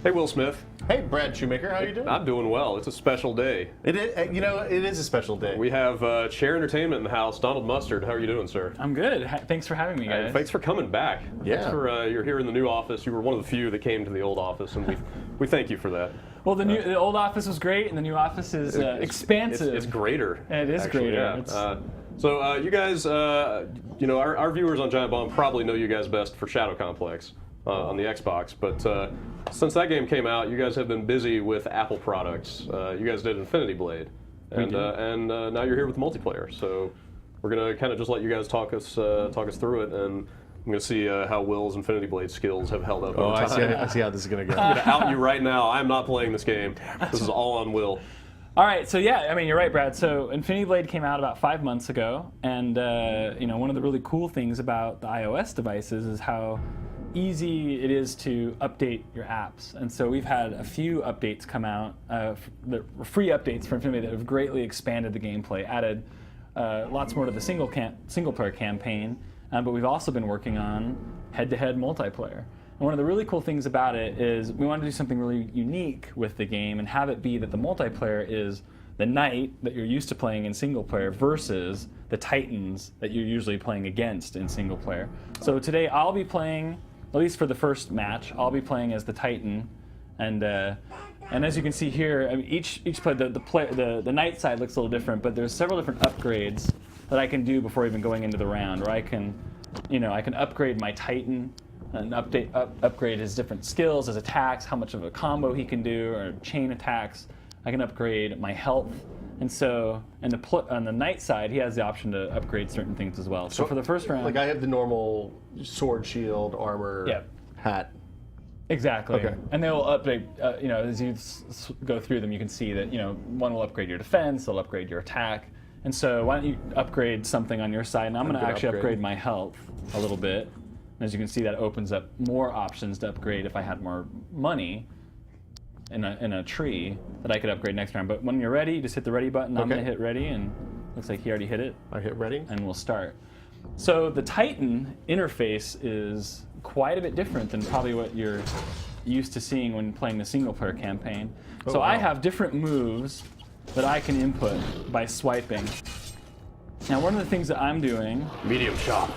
Hey, Will Smith. Hey, Brad Shoemaker, how you doing? I'm doing well. It's a special day. It is, it is a special day. We have Chair Entertainment in the house. Donald Mustard, how are you doing, sir? I'm good. Thanks for having me, guys. Thanks for coming back. Yeah. Thanks for you're here in the new office. You were one of the few that came to the old office, and we thank you for that. Well, the old office was great, and the new office is expansive. It's greater. It is actually, greater. Yeah. So you guys, our viewers on Giant Bomb probably know you guys best for Shadow Complex on the Xbox, but since that game came out, you guys have been busy with Apple products. You guys did Infinity Blade, and now you're here with multiplayer. So we're gonna kind of just let you guys talk us through it, and I'm gonna see how Will's Infinity Blade skills have held up over time. I see how this is gonna go. I'm gonna out you right now. I'm not playing this game. This is all on Will. All right, so yeah, I mean, you're right, Brad. So Infinity Blade came out about 5 months ago, and one of the really cool things about the iOS devices is how easy it is to update your apps. And so we've had a few updates come out, free updates for Infinity that have greatly expanded the gameplay, added lots more to the single player campaign, but we've also been working on head-to-head multiplayer. And one of the really cool things about it is we want to do something really unique with the game and have it be that the multiplayer is the knight that you're used to playing in single player versus the titans that you're usually playing against in single player. So today I'll be playing, at least for the first match, I'll be playing as the titan, and as you can see here, I mean, each play the knight side looks a little different, but there's several different upgrades that I can do before even going into the round, where I can upgrade my titan and upgrade his different skills, his attacks, how much of a combo he can do, or chain attacks. I can upgrade my health, and so on the knight side, he has the option to upgrade certain things as well. So for the first round, like I have the normal sword, shield, armor, hat. Exactly. Okay. And they'll upgrade. As you go through them, you can see that one will upgrade your defense, they'll upgrade your attack. And so why don't you upgrade something on your side? And I'm going to actually upgrade my health a little bit. And as you can see, that opens up more options to upgrade if I had more money in a tree that I could upgrade next round. But when you're ready, just hit the ready button. I'm going to hit ready, and looks like he already hit it. I hit ready. And we'll start. So the Titan interface is quite a bit different than probably what you're used to seeing when playing the single player campaign. So I have different moves that I can input by swiping. Now one of the things that I'm doing Medium shot.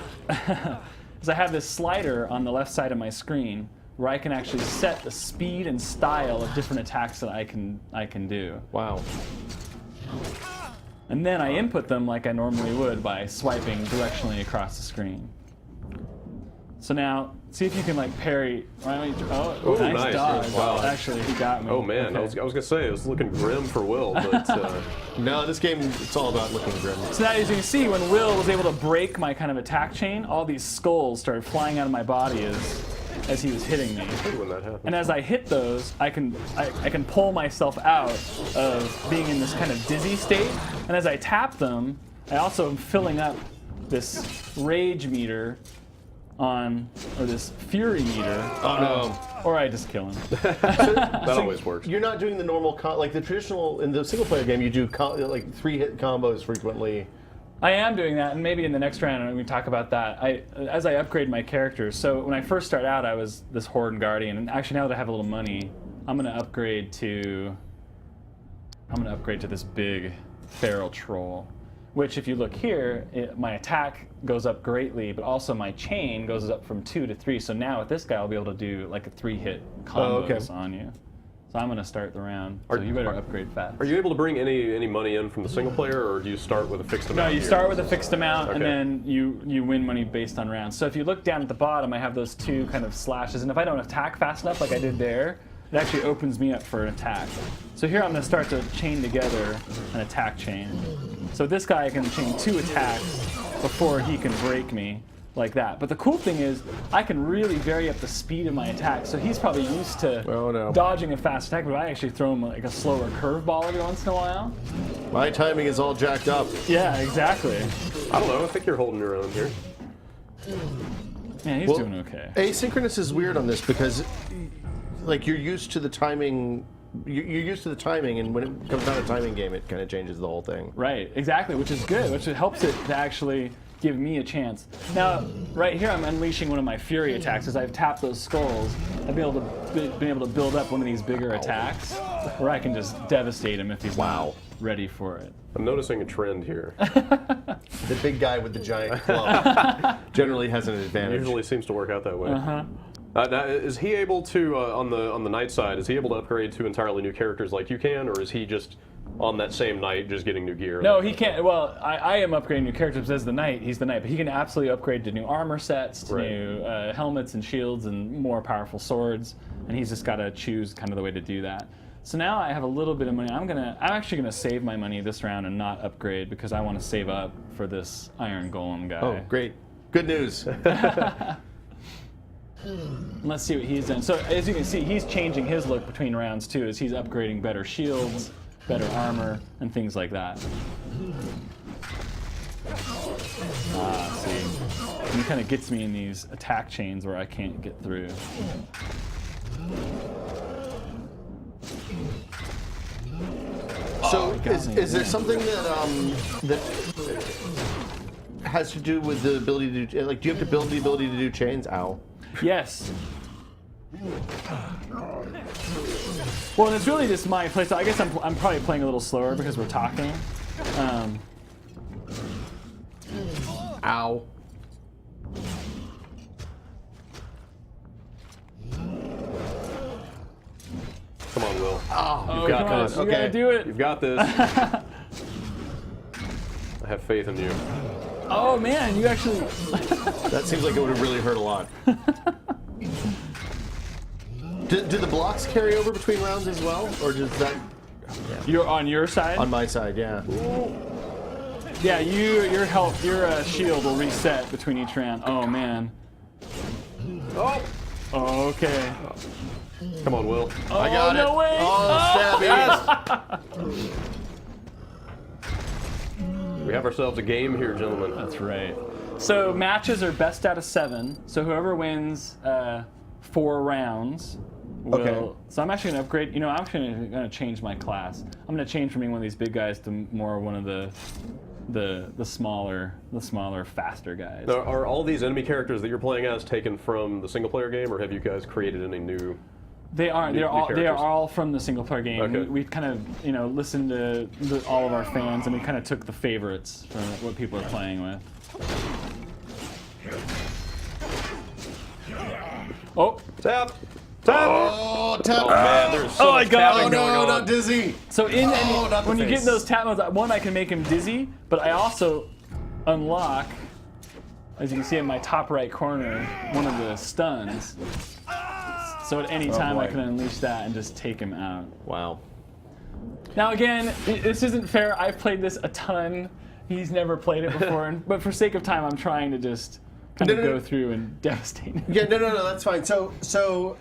is I have this slider on the left side of my screen where I can actually set the speed and style of different attacks that I can do. Wow. And then I input them like I normally would by swiping directionally across the screen. So now, see if you can parry. Oh, nice dodge. Wow. Actually, he got me. Oh man, Okay. I was gonna say it was looking grim for Will, but No, this game, it's all about looking grim. So now, as you can see, when Will was able to break my kind of attack chain, all these skulls started flying out of my body as he was hitting me. when that happens. And as I hit those, I can pull myself out of being in this kind of dizzy state. And as I tap them, I also am filling up this rage meter or this fury meter. Oh no. Or I just kill him. That always works. You're not doing the normal, like the traditional, in the single player game, you do 3-hit combos frequently. I am doing that, and maybe in the next round we talk about that. As I upgrade my characters, so when I first start out, I was this Horde and Guardian, and actually now that I have a little money, I'm gonna upgrade to this big Feral Troll. Which, if you look here, my attack goes up greatly, but also my chain goes up from 2 to 3. So now with this guy, I'll be able to do like a 3-hit combos on you. So I'm going to start the round. So you better upgrade fast. Are you able to bring any money in from the single player, or do you start with a fixed amount? No, you start with a fixed amount, and Okay. then you win money based on rounds. So if you look down at the bottom, I have those two kind of slashes, and if I don't attack fast enough like I did there, it actually opens me up for an attack. So here I'm going to start to chain together an attack chain. So this guy, I can chain 2 attacks before he can break me like that. But the cool thing is I can really vary up the speed of my attack. So he's probably used to dodging a fast attack, but I actually throw him like a slower curveball every once in a while. My timing is all jacked up. Yeah, exactly. I don't know. I think you're holding your own here. Man, he's doing okay. Asynchronous is weird on this because you're used to the timing. You're used to the timing, and when it comes down to a timing game, it kind of changes the whole thing. Right, exactly, which is good, which helps it to actually give me a chance. Now, right here, I'm unleashing one of my fury attacks. As I've tapped those skulls, I've been able to build up one of these bigger attacks, where I can just devastate him if he's not ready for it. I'm noticing a trend here. The big guy with the giant club generally has an advantage. Usually seems to work out that way. Now, is he able to, on the knight side, is he able to upgrade to entirely new characters like you can, or is he just on that same knight just getting new gear? No, he can't. Well, I am upgrading new characters as the knight. He's the knight, but he can absolutely upgrade to new armor sets, to new helmets and shields, and more powerful swords. And he's just got to choose kind of the way to do that. So now I have a little bit of money. I'm actually gonna save my money this round and not upgrade because I want to save up for this Iron Golem guy. Oh, great! Good news. Let's see what he's done. So as you can see, he's changing his look between rounds too, as he's upgrading better shields, better armor, and things like that. See, he kind of gets me in these attack chains where I can't get through. So is there something that has to do with the ability to do, like, do you have to build the ability to do chains? Ow. Yes. Well, it's really just my play. So I guess I'm probably playing a little slower because we're talking. Ow. Come on, Will. Oh, You've got this. You gotta do it. You've got this. I have faith in you. Oh man, you actually. that seems like it would have really hurt a lot. do the blocks carry over between rounds as well, or does that? You're on your side. On my side, yeah. Yeah, your health, your shield will reset between each round. Oh man. Oh. Okay. Come on, Will. Oh, I got no it. Way. Oh, stabby. We have ourselves a game here, gentlemen. That's right. So matches are best out of 7. So whoever wins 4 rounds will. Okay. So I'm actually gonna upgrade. You know, I'm actually gonna change my class. I'm gonna change from being one of these big guys to more one of the smaller, faster guys. Now, are all these enemy characters that you're playing as taken from the single-player game, or have you guys created any new? They aren't. New They are characters? all from the single player game. Okay. We kind of listened to all of our fans, and we kind of took the favorites from what people are playing with. Oh, Tap! Tap! Oh, tap! Oh man, there's so much I got tapping him. going on. not dizzy. so when you get face. in those tap modes, one I can make him dizzy, but I also unlock, as you can see in my top right corner, one of the stuns. So at any time I boy. can unleash that and just take him out. Wow. Now again, this isn't fair. I've played this a ton. He's never played it before, but for sake of time, I'm trying to just kind of go through and devastate him. Yeah, no, that's fine. So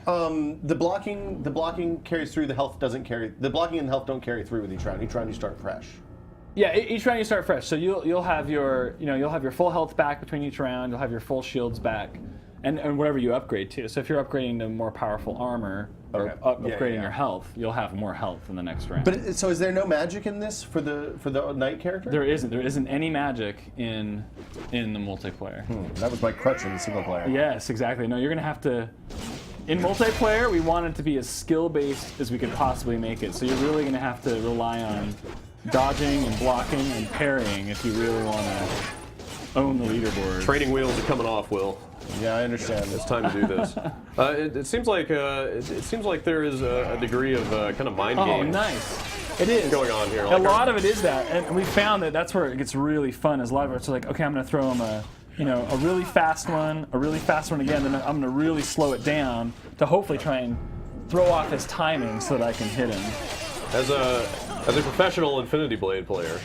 the blocking carries through. The health doesn't carry. The blocking and the health don't carry through with each round. Each round you start fresh. Yeah, each round you start fresh. So you'll have your full health back between each round. You'll have your full shields back, and whatever you upgrade to. So if you're upgrading to more powerful armor or upgrading your health, you'll have more health in the next round. But so is there no magic in this for the knight character? There isn't any magic in the multiplayer. That was my crutch in the single player. Yes, exactly. No, you're gonna have to. In multiplayer, we want it to be as skill-based as we could possibly make it. So you're really gonna have to rely on dodging and blocking and parrying if you really want to own the leaderboard. Training wheels are coming off, Will. Yeah, I understand. It's time to do this. It seems like there is a degree of kind of mind Oh, game nice. It is going on here. A lot of it is that, and we found that that's where it gets really fun. Is a lot of it's like, okay, I'm going to throw him a really fast one again, then I'm going to really slow it down to hopefully try and throw off his timing so that I can hit him. As a professional Infinity Blade player,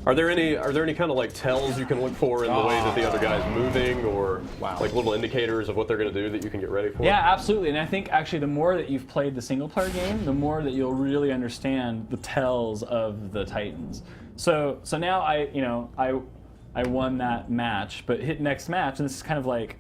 are there any kind of like tells you can look for in the way that the other guy's moving, or like little indicators of what they're going to do that you can get ready for? Yeah, absolutely. And I think actually the more that you've played the single player game, the more that you'll really understand the tells of the Titans. So now I won that match, but hit next match, and this is kind of like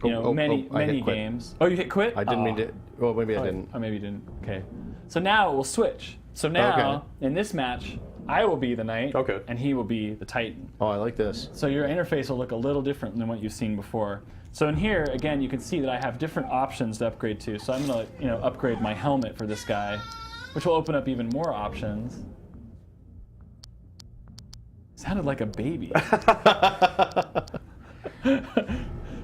many games. Oh, you hit quit? I didn't mean to. Well, maybe I didn't. Oh, maybe you didn't. Okay. So now we'll switch. So now, in this match, I will be the knight, Okay. and he will be the titan. Oh, I like this. So your interface will look a little different than what you've seen before. So in here, again, you can see that I have different options to upgrade to. So I'm going to upgrade my helmet for this guy, which will open up even more options. Sounded like a baby.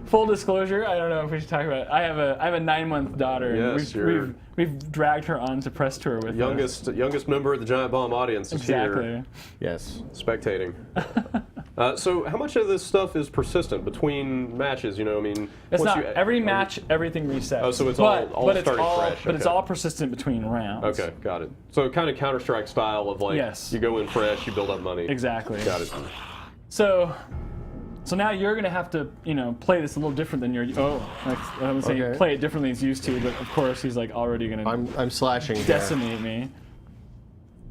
Full disclosure, I don't know if we should talk about it. I have a 9-month daughter. Yes, and we've dragged her on to press tour with us. Youngest member of the Giant Bomb audience is Exactly. here Yes. spectating. So how much of this stuff is persistent between matches? You know, I mean, It's once not every match, everything resets. Oh, so it's but, all but it's starting all, fresh, But it's okay. all persistent between rounds. Okay, got it. So kind of Counter-Strike style of like, Yes. you go in fresh, you build up money. Exactly. Got it. So now you're gonna have to, play this a little different than your. I would say Okay. play it differently than he's used to, but of course he's like already gonna I'm slashing here. decimate me.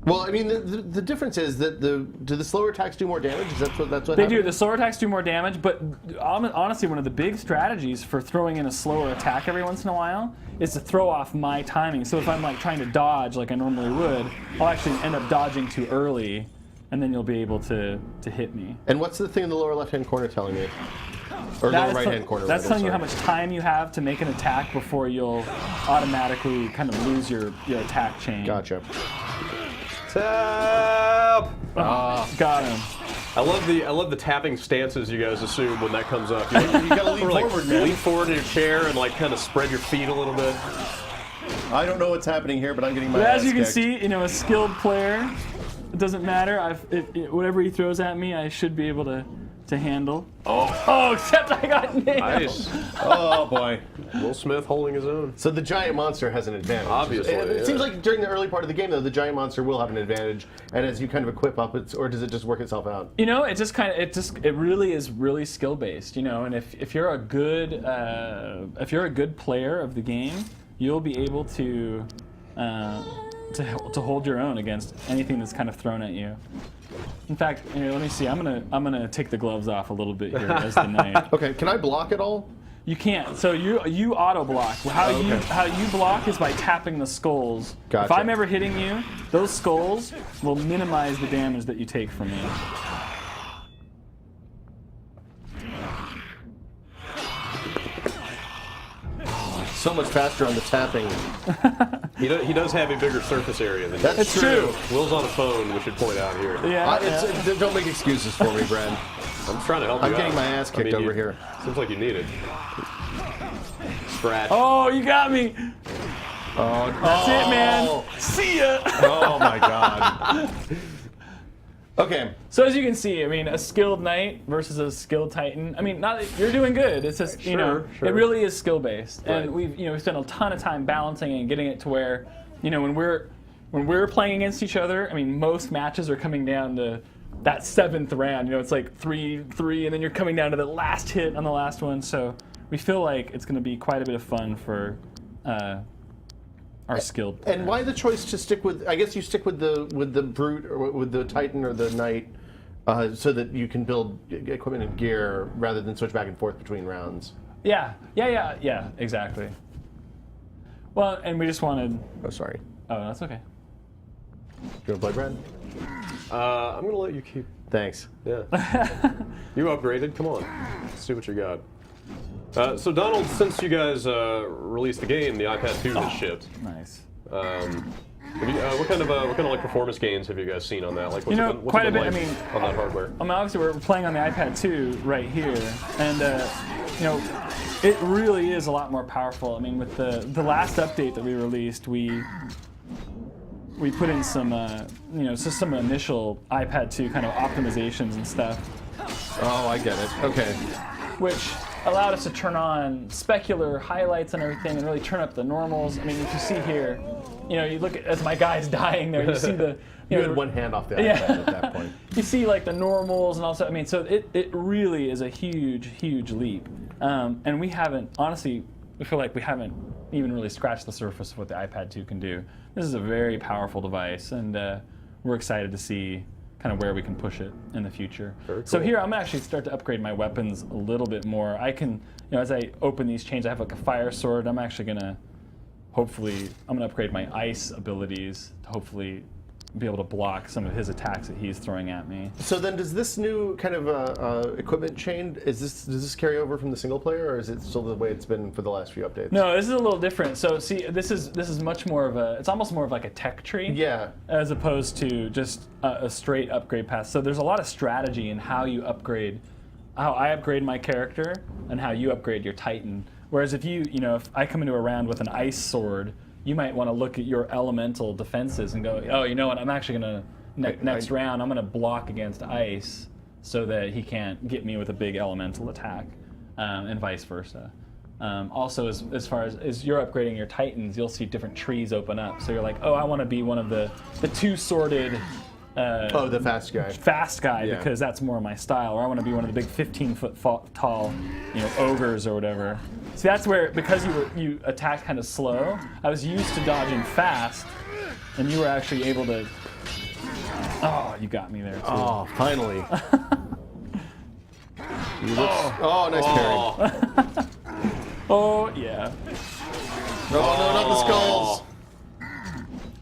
Well, I mean, the difference is that do the slower attacks do more damage? Is that's what They happens? do. The slower attacks do more damage, but honestly, one of the big strategies for throwing in a slower attack every once in a while is to throw off my timing. So if I'm like trying to dodge like I normally would, I'll actually end up dodging too early, and then you'll be able to hit me. And what's the thing in the lower left-hand corner telling me? Or That lower is right-hand corner. That's rather, telling you how sorry. much time you have to make an attack before you'll automatically kind of lose your attack chain. Gotcha. Tap! Got him. I love the tapping stances you guys assume when that comes up. You gotta lean or, like, forward, man. lean forward in your chair and like kind of spread your feet a little bit. I don't know what's happening here, but I'm getting my But ass as you can kicked. see, a skilled player, it doesn't matter. Whatever he throws at me, I should be able to handle. Oh, except I got nailed. Nice. Oh boy. Will Smith holding his own. So the giant monster has an advantage. Obviously, It yeah. seems like during the early part of the game, though, the giant monster will have an advantage, and as you kind of equip up, or does it just work itself out? It just kind of it really is really skill based, and if you're a good player of the game, you'll be able to hold your own against anything that's kind of thrown at you. In fact, here, let me see. I'm gonna take the gloves off a little bit here as the knight. Okay, can I block it all? You can't. So you auto block. How you block is by tapping the skulls. Gotcha. If I'm ever hitting you, those skulls will minimize the damage that you take from me. So much faster on the tapping. He does have a bigger surface area than you. That's It's true. Will's on a phone, we should point out here. Yeah. Don't make excuses for me, Brad. I'm trying to help you I'm out. getting my ass kicked over here. Seems like you need it. Scratch. Oh, you got me. Oh, That's it, man. See ya. Oh my god. Okay. So as you can see, a skilled knight versus a skilled titan. You're doing good. It's just Sure. it really is skill based, Right. and we've spent a ton of time balancing and getting it to where when we're playing against each other. Most matches are coming down to that 7th round. It's like 3-3, and then you're coming down to the last hit on the last one. So we feel like it's going to be quite a bit of fun for our skilled player. And why the choice to stick with? I guess you stick with the brute or with the titan or the knight, so that you can build equipment and gear rather than switch back and forth between rounds. Yeah, exactly. Well, and we just wanted. Oh, sorry. Oh, that's okay. You want to play, Brad? I'm gonna let you keep. Thanks. Yeah. You upgraded. Come on. Let's see what you got. So Donald, since you guys released the game, the iPad 2 has shipped. Nice. What kind of like performance gains have you guys seen on that? Like, what's it been quite a bit. like on that hardware. Obviously we're playing on the iPad 2 right here, and it really is a lot more powerful. With the last update that we released, we put in some just some initial iPad 2 kind of optimizations and stuff, Oh, I get it. Okay. which allowed us to turn on specular highlights and everything, and really turn up the normals. If you see here, you look as my guy's dying there, you see the. You had one hand off the iPad Yeah. at that point. You see like the normals and also, so it really is a huge leap. And we haven't, honestly, we feel like we haven't even really scratched the surface of what the iPad 2 can do. This is a very powerful device, and we're excited to see kind of where we can push it in the future. Very So cool. here I'm gonna actually start to upgrade my weapons a little bit more. I can, as I open these chains, I have like a fire sword. I'm actually gonna, hopefully, I'm gonna upgrade my ice abilities to hopefully be able to block some of his attacks that he's throwing at me. So then, does this new kind of equipment chain does this carry over from the single player, or is it still the way it's been for the last few updates? No, this is a little different. So see, this is much more of it's almost more of like a tech tree. Yeah. As opposed to just a straight upgrade path. So there's a lot of strategy in how you upgrade, how I upgrade my character, and how you upgrade your Titan. Whereas if if I come into a round with an ice sword, you might want to look at your elemental defenses and go, oh, you know what? I'm actually gonna next round I'm gonna block against ice so that he can't get me with a big elemental attack, and vice versa. Also, as far as you're upgrading your Titans, you'll see different trees open up. So you're like, oh, I want to be one of the two-sworded. The fast guy. Yeah. Because that's more my style. Or I want to be one of the big 15-foot tall, ogres or whatever. See, that's where, because you attacked kind of slow, I was used to dodging fast, and you were actually able to. Oh, you got me there too. Oh, finally. Nice parry. Oh yeah. No, not the skulls.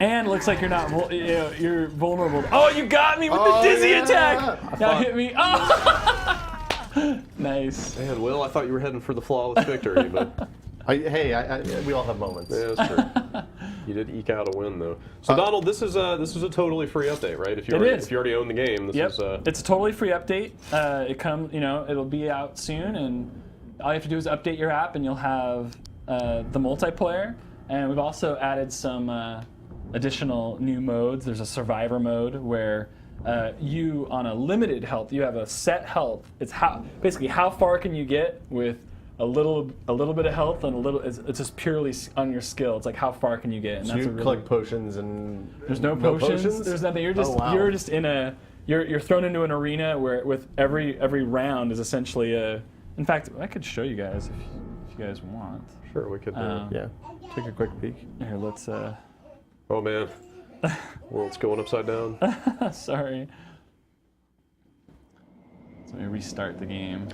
And it looks like you're vulnerable. Oh, you got me with the dizzy attack. Now hit me. Oh. Nice. Man, Will, I thought you were heading for the flawless victory, but we all have moments. yeah, that's true. You did eke out a win, though. So, Donald, this is a totally free update, right? If you already own the game, this is. It's a totally free update. It comes, it'll be out soon, and all you have to do is update your app, and you'll have the multiplayer. And we've also added some additional new modes. There's a survivor mode where you, on a limited health, you have a set health. It's basically how far can you get with a little bit of health and a little. It's just purely on your skill. It's like how far can you get. And so you collect potions and there's no potions. There's nothing. You're just you're just in a you're thrown into an arena where with every round is essentially a. In fact, I could show you guys if you guys want. Sure, we could. Yeah, take a quick peek. Here, let's. Oh man, world's going upside down. Sorry. So let me restart the game.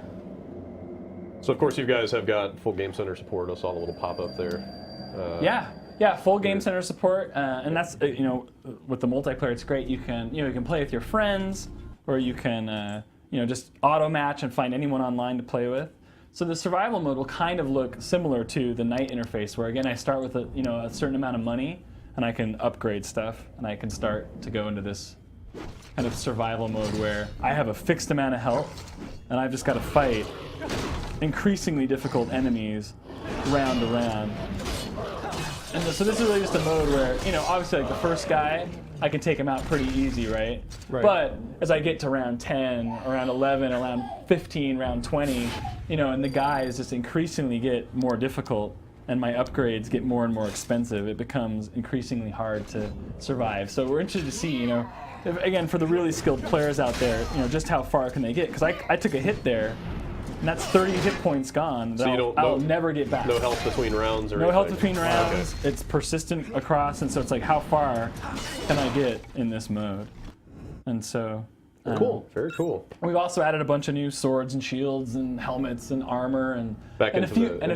So of course you guys have got full Game Center support. I saw the little pop-up there. Yeah, full Game Center support, and that's with the multiplayer, it's great. You can play with your friends, or you can just auto match and find anyone online to play with. So the survival mode will kind of look similar to the night interface, where again I start with a certain amount of money, and I can upgrade stuff, and I can start to go into this kind of survival mode where I have a fixed amount of health, and I've just got to fight increasingly difficult enemies round to round. And so this is really just a mode where, obviously like the first guy, I can take him out pretty easy, right? But as I get to round 10, around 11, around 15, round 20, and the guys just increasingly get more difficult, and my upgrades get more and more expensive, it becomes increasingly hard to survive. So we're interested to see, again, for the really skilled players out there, just how far can they get? Because I took a hit there, and that's 30 hit points gone that I'll never get back. No health between rounds or anything? No health between rounds. Okay. It's persistent across, and so it's like, how far can I get in this mode? And so... Cool. Very cool. We've also added a bunch of new swords and shields and helmets and armor and into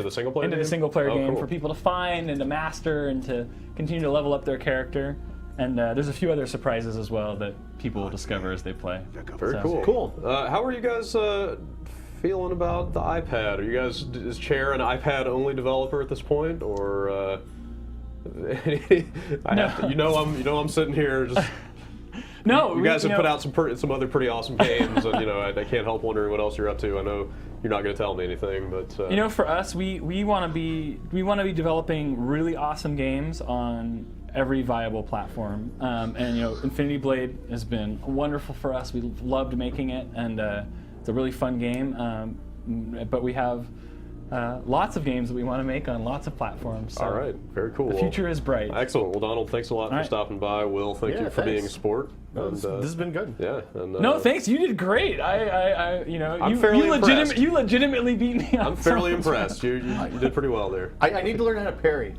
the single player into game? the single player game Cool. for people to find and to master and to continue to level up their character. And there's a few other surprises as well that people will discover as they play. Very cool. Cool. How are you guys feeling about the iPad? Are you guys is Chair an iPad only developer at this point, or I'm sitting here just. No, you guys have put out some other pretty awesome games, and I can't help wondering what else you're up to. I know you're not going to tell me anything, but for us, we want to be developing really awesome games on every viable platform. And Infinity Blade has been wonderful for us. We loved making it, and it's a really fun game. But we have lots of games that we want to make on lots of platforms. So all right, very cool. The future is bright. Excellent. Well, Donald, thanks a lot for stopping by. Will, thank you for being a sport. This has been good. Yeah. And, no, thanks. You did great. I'm fairly impressed. You legitimately beat me. I'm fairly impressed. You did pretty well there. I need to learn how to parry.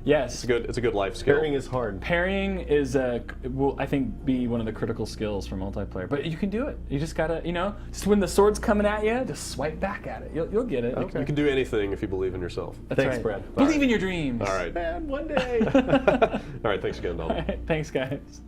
Yes. It's a good life skill. Parrying is hard. Parrying is will I think be one of the critical skills for multiplayer. But you can do it. You just gotta just when the sword's coming at you, just swipe back at it. You'll get it. Okay. You can do anything if you believe in yourself. That's Thanks, right. Brad. Believe in your dreams. All right. Man, one day. All right. Thanks again, Donald. All right, thanks, guys.